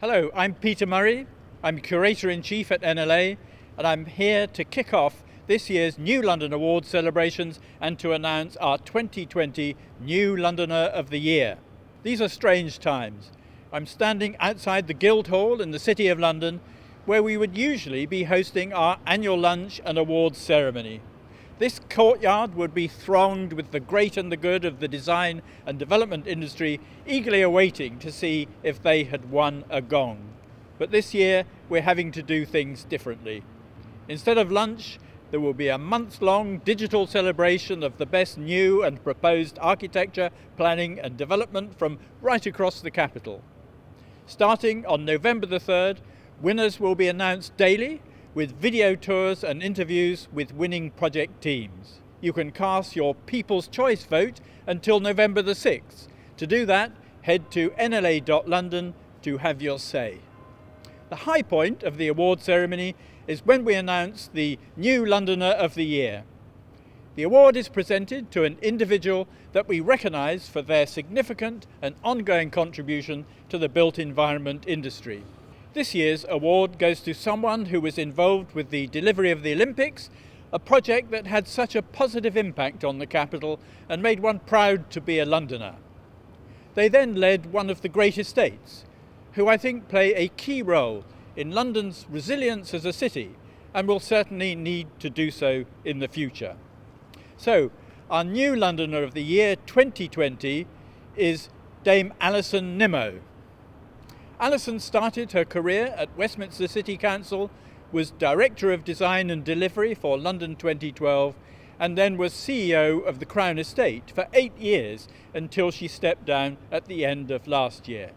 Hello, I'm Peter Murray. I'm Curator-in-Chief at NLA, and I'm here to kick off this year's New London Awards celebrations and to announce our 2020 New Londoner of the Year. These are strange times. I'm standing outside the Guildhall in the City of London, where we would usually be hosting our annual lunch and awards ceremony. This courtyard would be thronged with the great and the good of the design and development industry, eagerly awaiting to see if they had won a gong. But this year we're having to do things differently. Instead of lunch, there will be a month-long digital celebration of the best new and proposed architecture, planning and development from right across the capital. Starting on November the 3rd, winners will be announced daily, with video tours and interviews with winning project teams. You can cast your People's Choice vote until November the 6th. To do that, head to nla.london to have your say. The high point of the award ceremony is when we announce the New Londoner of the Year. The award is presented to an individual that we recognise for their significant and ongoing contribution to the built environment industry. This year's award goes to someone who was involved with the delivery of the Olympics, a project that had such a positive impact on the capital and made one proud to be a Londoner. They then led one of the great estates, who I think play a key role in London's resilience as a city and will certainly need to do so in the future. So, our New Londoner of the Year 2020 is Dame Alison Nimmo. Alison started her career at Westminster City Council, was Director of Design and Delivery for London 2012, and then was CEO of the Crown Estate for 8 years until she stepped down at the end of last year.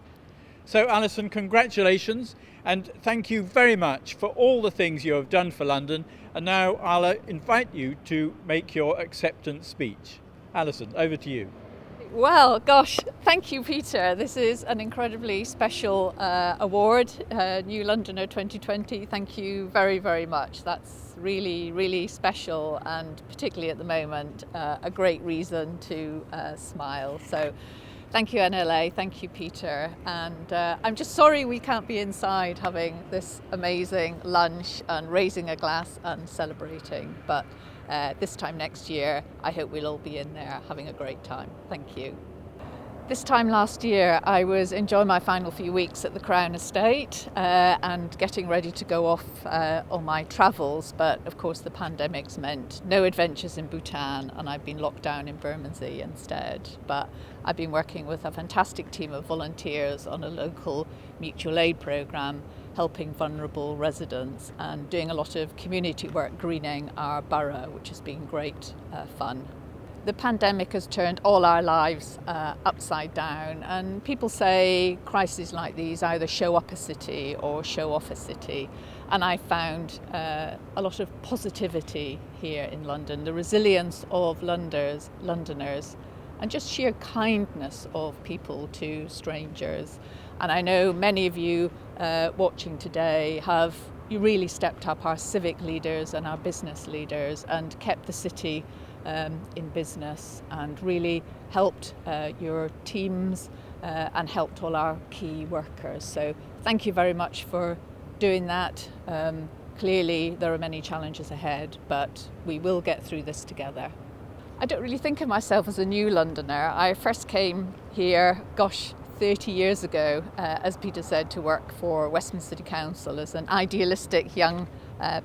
So Alison, congratulations, and thank you very much for all the things you have done for London, and now I'll invite you to make your acceptance speech. Alison, over to you. Well, gosh, thank you, Peter. This is an incredibly special award, New Londoner 2020. Thank you very, very much. That's really, really special, and particularly at the moment, a great reason to smile. So thank you, NLA. Thank you, Peter. And I'm just sorry we can't be inside having this amazing lunch and raising a glass and celebrating. But this time next year, I hope we'll all be in there having a great time. Thank you. This time last year, I was enjoying my final few weeks at the Crown Estate and getting ready to go off on my travels. But of course, the pandemic's meant no adventures in Bhutan, and I've been locked down in Bermondsey instead. But I've been working with a fantastic team of volunteers on a local mutual aid programme, helping vulnerable residents and doing a lot of community work greening our borough, which has been great fun. The pandemic has turned all our lives upside down, and people say crises like these either show up a city or show off a city. And I found a lot of positivity here in London, the resilience of Londoners, and just sheer kindness of people to strangers. And I know many of you watching today you really stepped up, our civic leaders and our business leaders, and kept the city in business and really helped your teams and helped all our key workers. So thank you very much for doing that. Clearly there are many challenges ahead, but we will get through this together. I don't really think of myself as a new Londoner. I first came here, 30 years ago, as Peter said, to work for Westminster City Council as an idealistic young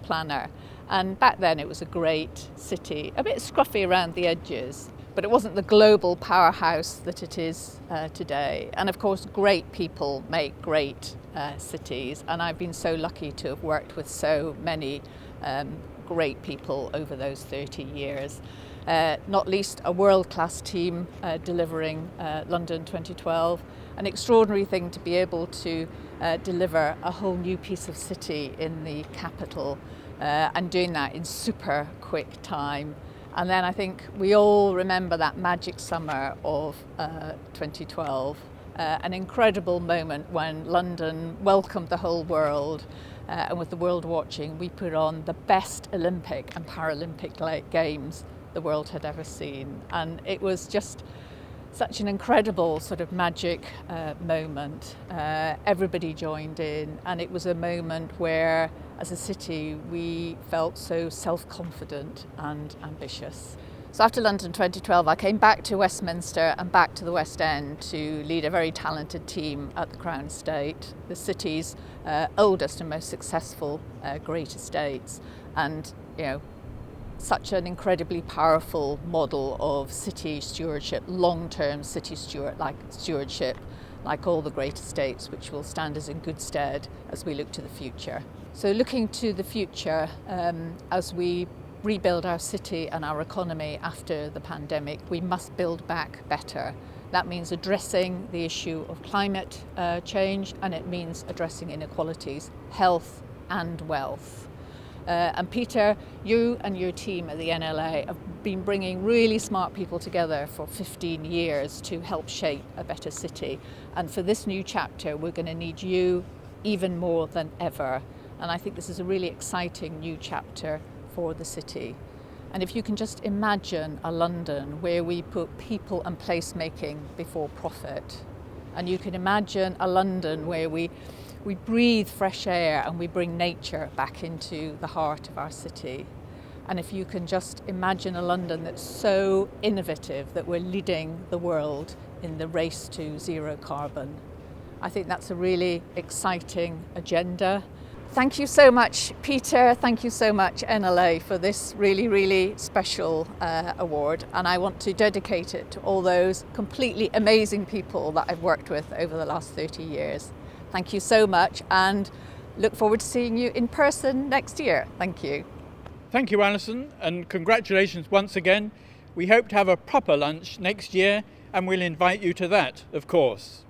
planner. And back then it was a great city, a bit scruffy around the edges, but it wasn't the global powerhouse that it is today. And of course, great people make great cities. And I've been so lucky to have worked with so many great people over those 30 years. Not least a world-class team delivering London 2012. An extraordinary thing to be able to deliver a whole new piece of city in the capital and doing that in super quick time. And then I think we all remember that magic summer of 2012, an incredible moment when London welcomed the whole world. And with the world watching, we put on the best Olympic and Paralympic Games the world had ever seen. And it was just such an incredible sort of magic moment. Everybody joined in, and it was a moment where, as a city, we felt so self-confident and ambitious. So after London 2012, I came back to Westminster and back to the West End to lead a very talented team at the Crown Estate, the city's oldest and most successful great estates, and such an incredibly powerful model of city stewardship, long-term city stewardship, like all the great estates, which will stand us in good stead as we look to the future. So looking to the future, as we rebuild our city and our economy after the pandemic, we must build back better. That means addressing the issue of climate change, and it means addressing inequalities, health and wealth. And Peter, you and your team at the NLA have been bringing really smart people together for 15 years to help shape a better city. And for this new chapter, we're going to need you even more than ever. And I think this is a really exciting new chapter for the city. And if you can just imagine a London where we put people and placemaking before profit, and you can imagine a London where we breathe fresh air and we bring nature back into the heart of our city. And if you can just imagine a London that's so innovative that we're leading the world in the race to zero carbon, I think that's a really exciting agenda. Thank you so much, Peter. Thank you so much, NLA, for this really, really special award. And I want to dedicate it to all those completely amazing people that I've worked with over the last 30 years. Thank you so much, and look forward to seeing you in person next year. Thank you. Thank you, Alison, and congratulations once again. We hope to have a proper lunch next year, and we'll invite you to that, of course.